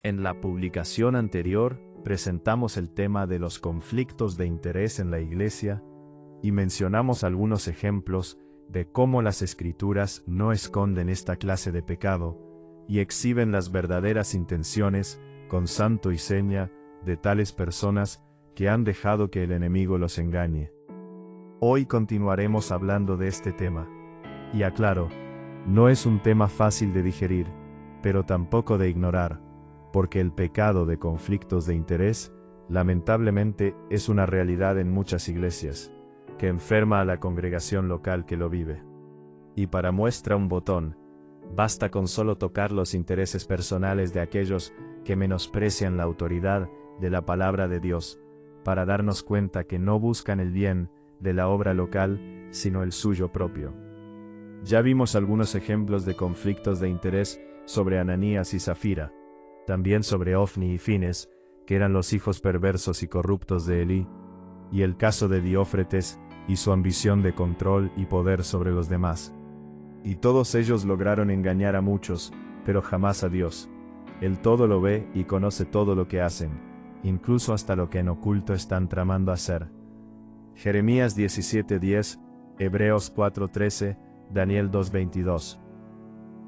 En la publicación anterior, presentamos el tema de los conflictos de interés en la Iglesia y mencionamos algunos ejemplos de cómo las Escrituras no esconden esta clase de pecado y exhiben las verdaderas intenciones con santo y seña de tales personas que han dejado que el enemigo los engañe. Hoy continuaremos hablando de este tema. Y aclaro, no es un tema fácil de digerir, pero tampoco de ignorar, porque el pecado de conflictos de interés, lamentablemente, es una realidad en muchas iglesias, que enferma a la congregación local que lo vive. Y para muestra un botón, basta con solo tocar los intereses personales de aquellos que menosprecian la autoridad de la palabra de Dios, para darnos cuenta que no buscan el bien de la obra local, sino el suyo propio. Ya vimos algunos ejemplos de conflictos de interés sobre Ananías y Zafira, también sobre Ofni y Fines, que eran los hijos perversos y corruptos de Elí, y el caso de Diófretes y su ambición de control y poder sobre los demás. Y todos ellos lograron engañar a muchos, pero jamás a Dios. Él todo lo ve y conoce todo lo que hacen, incluso hasta lo que en oculto están tramando hacer. Jeremías 17:10, Hebreos 4:13, Daniel 2:22.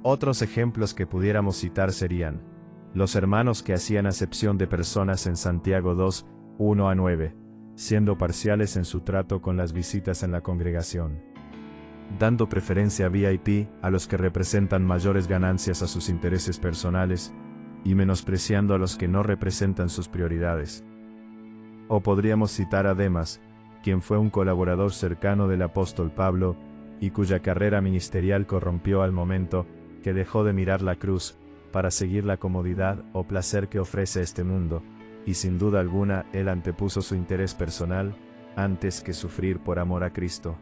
Otros ejemplos que pudiéramos citar serían los hermanos que hacían acepción de personas en Santiago 2, 1-9, siendo parciales en su trato con las visitas en la congregación, dando preferencia VIP a los que representan mayores ganancias a sus intereses personales, y menospreciando a los que no representan sus prioridades. O podríamos citar a Demas, quien fue un colaborador cercano del apóstol Pablo, y cuya carrera ministerial corrompió al momento que dejó de mirar la cruz, para seguir la comodidad o placer que ofrece este mundo, y sin duda alguna él antepuso su interés personal, antes que sufrir por amor a Cristo.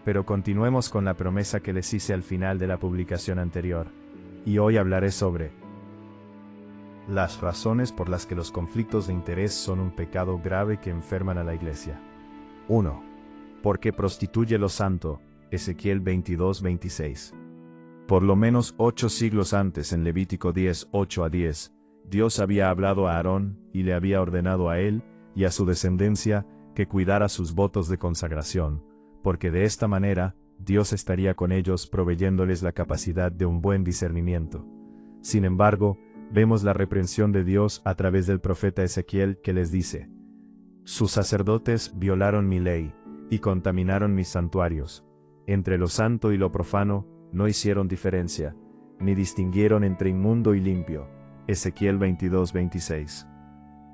Pero continuemos con la promesa que les hice al final de la publicación anterior, y hoy hablaré sobre las razones por las que los conflictos de interés son un pecado grave que enferman a la Iglesia. 1. Porque prostituye lo santo, Ezequiel 22:26. Por lo menos 8 siglos antes, en Levítico 10, 8-10, Dios había hablado a Aarón, y le había ordenado a él, y a su descendencia, que cuidara sus votos de consagración, porque de esta manera, Dios estaría con ellos proveyéndoles la capacidad de un buen discernimiento. Sin embargo, vemos la reprensión de Dios a través del profeta Ezequiel, que les dice: sus sacerdotes violaron mi ley, y contaminaron mis santuarios. Entre lo santo y lo profano, no hicieron diferencia, ni distinguieron entre inmundo y limpio. Ezequiel 22:26.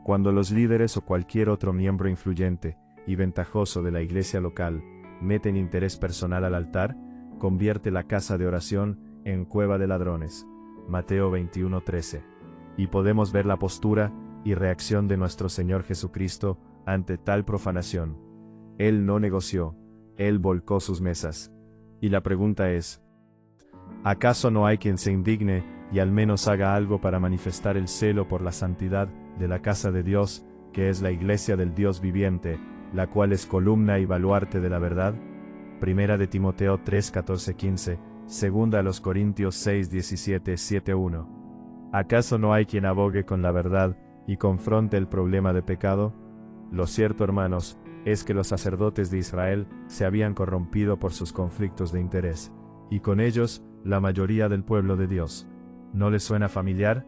Cuando los líderes o cualquier otro miembro influyente y ventajoso de la iglesia local meten interés personal al altar, convierte la casa de oración en cueva de ladrones. Mateo 21:13. Y podemos ver la postura y reacción de nuestro Señor Jesucristo ante tal profanación. Él no negoció, Él volcó sus mesas. Y la pregunta es: ¿acaso no hay quien se indigne y al menos haga algo para manifestar el celo por la santidad de la casa de Dios, que es la iglesia del Dios viviente, la cual es columna y baluarte de la verdad? Primera de Timoteo 3:14-15, segunda a los Corintios 6:17, 7:1. ¿Acaso no hay quien abogue con la verdad y confronte el problema de pecado? Lo cierto, hermanos, es que los sacerdotes de Israel se habían corrompido por sus conflictos de interés, y con ellos, la mayoría del pueblo de Dios. ¿No les suena familiar?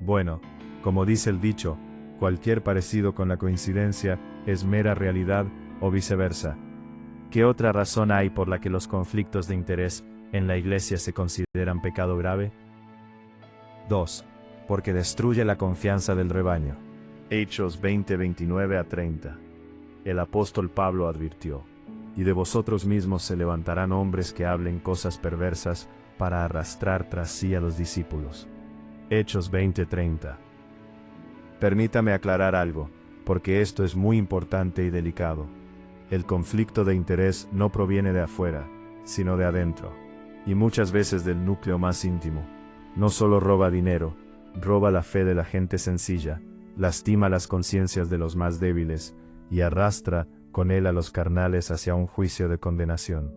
Bueno, como dice el dicho, cualquier parecido con la coincidencia es mera realidad, o viceversa. ¿Qué otra razón hay por la que los conflictos de interés en la iglesia se consideran pecado grave? 2. Porque destruye la confianza del rebaño. Hechos 20:29-30. El apóstol Pablo advirtió: y de vosotros mismos se levantarán hombres que hablen cosas perversas para arrastrar tras sí a los discípulos. Hechos 20:30. Permítame aclarar algo, porque esto es muy importante y delicado. El conflicto de interés no proviene de afuera, sino de adentro, y muchas veces del núcleo más íntimo. No solo roba dinero, roba la fe de la gente sencilla, lastima las conciencias de los más débiles, y arrastra con él a los carnales hacia un juicio de condenación.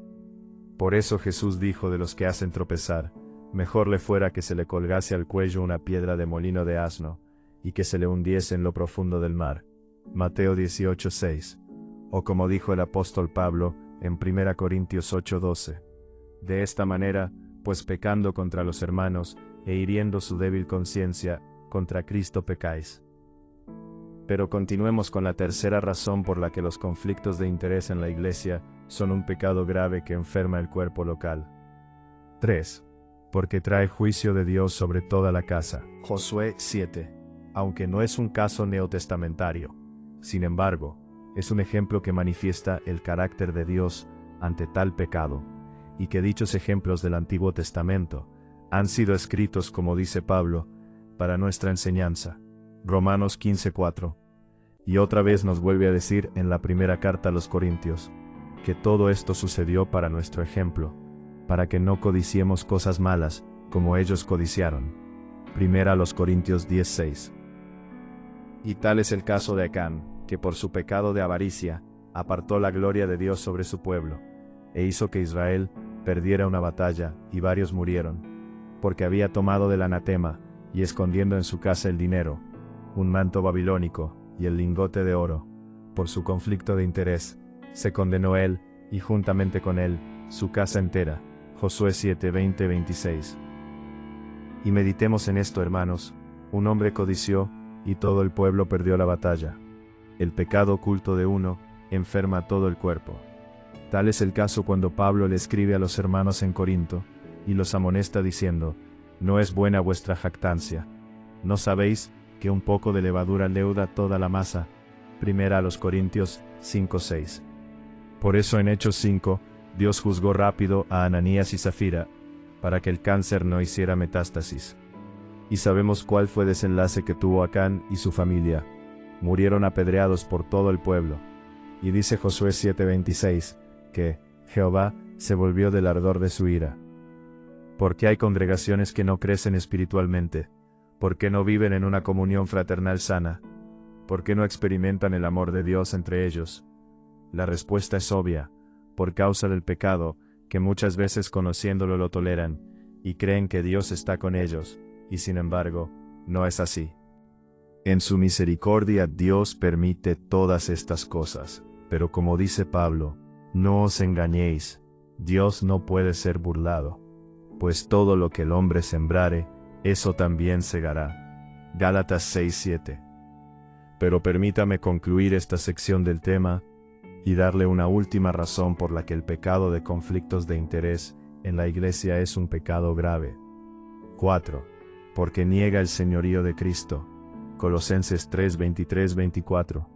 Por eso Jesús dijo de los que hacen tropezar: Mejor le fuera que se le colgase al cuello una piedra de molino de asno, y que se le hundiese en lo profundo del mar. Mateo 18:6. O como dijo el apóstol Pablo en 1 Corintios 8:12. De esta manera, pues pecando contra los hermanos, e hiriendo su débil conciencia, contra Cristo pecáis. Pero continuemos con la tercera razón por la que los conflictos de interés en la Iglesia son un pecado grave que enferma el cuerpo local. 3. Porque trae juicio de Dios sobre toda la casa. Josué 7. Aunque no es un caso neotestamentario, sin embargo, es un ejemplo que manifiesta el carácter de Dios ante tal pecado, y que dichos ejemplos del Antiguo Testamento han sido escritos, como dice Pablo, para nuestra enseñanza. Romanos 15:4. Y otra vez nos vuelve a decir en la primera carta a los Corintios, que todo esto sucedió para nuestro ejemplo, para que no codiciemos cosas malas, como ellos codiciaron. Primera a los Corintios 10:6. Y tal es el caso de Acán, que por su pecado de avaricia, apartó la gloria de Dios sobre su pueblo, e hizo que Israel perdiera una batalla, y varios murieron, porque había tomado del anatema, y escondiendo en su casa el dinero, un manto babilónico, y el lingote de oro. Por su conflicto de interés, se condenó él, y juntamente con él, su casa entera. Josué 7:20-26. Y meditemos en esto, hermanos. Un hombre codició, y todo el pueblo perdió la batalla. El pecado oculto de uno, enferma todo el cuerpo. Tal es el caso cuando Pablo le escribe a los hermanos en Corinto, y los amonesta diciendo, no es buena vuestra jactancia. ¿No sabéis que un poco de levadura leuda toda la masa? Primera a los Corintios 5:6. Por eso en Hechos 5, Dios juzgó rápido a Ananías y Zafira, para que el cáncer no hiciera metástasis. Y sabemos cuál fue el desenlace que tuvo Acán y su familia. Murieron apedreados por todo el pueblo. Y dice Josué 7:26, que Jehová se volvió del ardor de su ira. Porque hay congregaciones que no crecen espiritualmente, porque no viven en una comunión fraternal sana, porque no experimentan el amor de Dios entre ellos. La respuesta es obvia, por causa del pecado, que muchas veces conociéndolo lo toleran, y creen que Dios está con ellos, y sin embargo, no es así. En su misericordia Dios permite todas estas cosas, pero como dice Pablo, no os engañéis, Dios no puede ser burlado, pues todo lo que el hombre sembrare, eso también segará. Gálatas 6:7. Pero permítame concluir esta sección del tema, y darle una última razón por la que el pecado de conflictos de interés en la Iglesia es un pecado grave. 4. Porque niega el señorío de Cristo. Colosenses 3:23-24.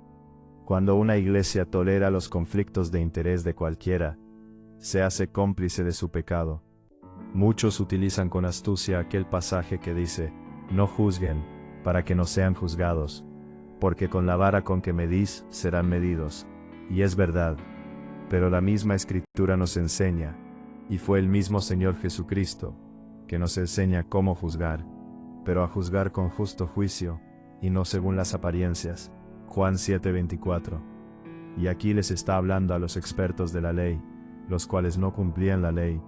Cuando una iglesia tolera los conflictos de interés de cualquiera, se hace cómplice de su pecado. Muchos utilizan con astucia aquel pasaje que dice, no juzguen, para que no sean juzgados, porque con la vara con que medís serán medidos. Y es verdad, pero la misma Escritura nos enseña, y fue el mismo Señor Jesucristo, que nos enseña cómo juzgar, pero a juzgar con justo juicio, y no según las apariencias. Juan 7:24. Y aquí les está hablando a los expertos de la ley, los cuales no cumplían la ley,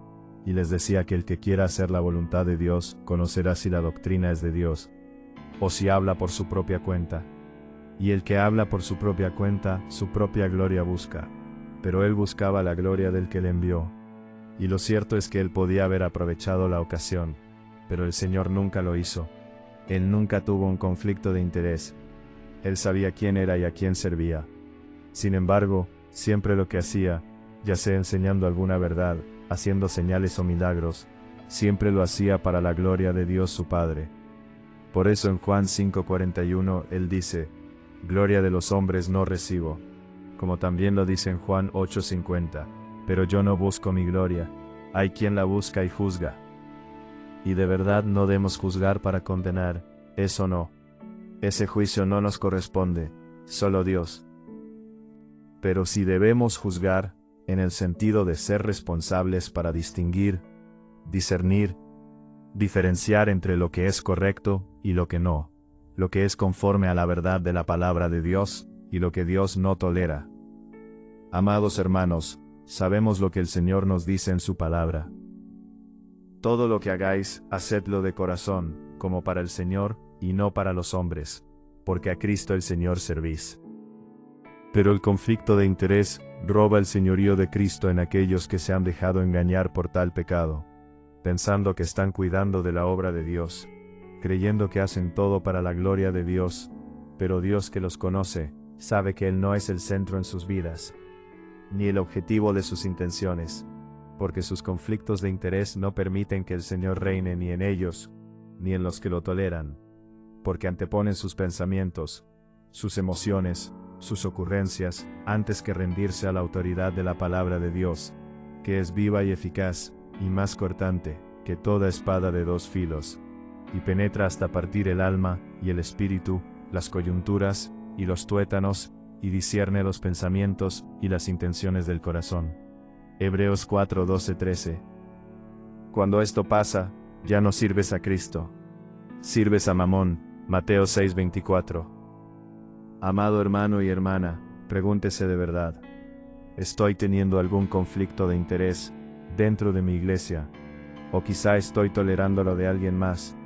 y les decía que el que quiera hacer la voluntad de Dios, conocerá si la doctrina es de Dios, o si habla por su propia cuenta. Y el que habla por su propia cuenta, su propia gloria busca. Pero él buscaba la gloria del que le envió. Y lo cierto es que él podía haber aprovechado la ocasión, pero el Señor nunca lo hizo. Él nunca tuvo un conflicto de interés. Él sabía quién era y a quién servía. Sin embargo, siempre lo que hacía, ya sea enseñando alguna verdad, haciendo señales o milagros, siempre lo hacía para la gloria de Dios su Padre. Por eso en Juan 5:41 él dice, gloria de los hombres no recibo, como también lo dice en Juan 8:50, pero yo no busco mi gloria, hay quien la busca y juzga. Y de verdad no debemos juzgar para condenar, eso no. Ese juicio no nos corresponde, solo Dios. Pero sí debemos juzgar, en el sentido de ser responsables para distinguir, discernir, diferenciar entre lo que es correcto y lo que no, lo que es conforme a la verdad de la palabra de Dios y lo que Dios no tolera. Amados hermanos, sabemos lo que el Señor nos dice en su palabra. Todo lo que hagáis, hacedlo de corazón, como para el Señor, y no para los hombres, porque a Cristo el Señor servís. Pero el conflicto de interés roba el señorío de Cristo en aquellos que se han dejado engañar por tal pecado, pensando que están cuidando de la obra de Dios, creyendo que hacen todo para la gloria de Dios, pero Dios que los conoce, sabe que Él no es el centro en sus vidas, ni el objetivo de sus intenciones, porque sus conflictos de interés no permiten que el Señor reine ni en ellos, ni en los que lo toleran, porque anteponen sus pensamientos, sus emociones, sus ocurrencias, antes que rendirse a la autoridad de la palabra de Dios, que es viva y eficaz, y más cortante, que toda espada de dos filos, y penetra hasta partir el alma, y el espíritu, las coyunturas, y los tuétanos, y discierne los pensamientos, y las intenciones del corazón. Hebreos 4, 12, 13. Cuando esto pasa, ya no sirves a Cristo. Sirves a Mamón. Mateo 6, 24. Amado hermano y hermana, pregúntese de verdad. ¿Estoy teniendo algún conflicto de interés dentro de mi iglesia? ¿O quizá estoy tolerando lo de alguien más?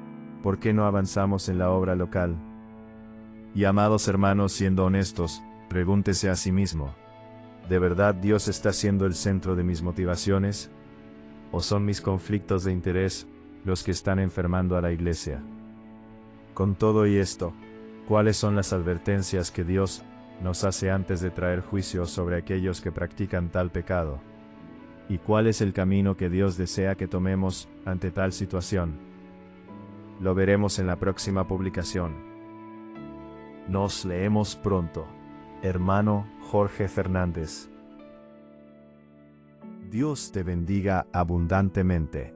¿Por qué no avanzamos en la obra local? Y amados hermanos, siendo honestos, pregúntese a sí mismo. ¿De verdad Dios está siendo el centro de mis motivaciones? ¿O son mis conflictos de interés los que están enfermando a la iglesia? Con todo y esto, ¿cuáles son las advertencias que Dios nos hace antes de traer juicio sobre aquellos que practican tal pecado? ¿Y cuál es el camino que Dios desea que tomemos ante tal situación? Lo veremos en la próxima publicación. Nos leemos pronto. Hermano Jorge Fernández. Dios te bendiga abundantemente.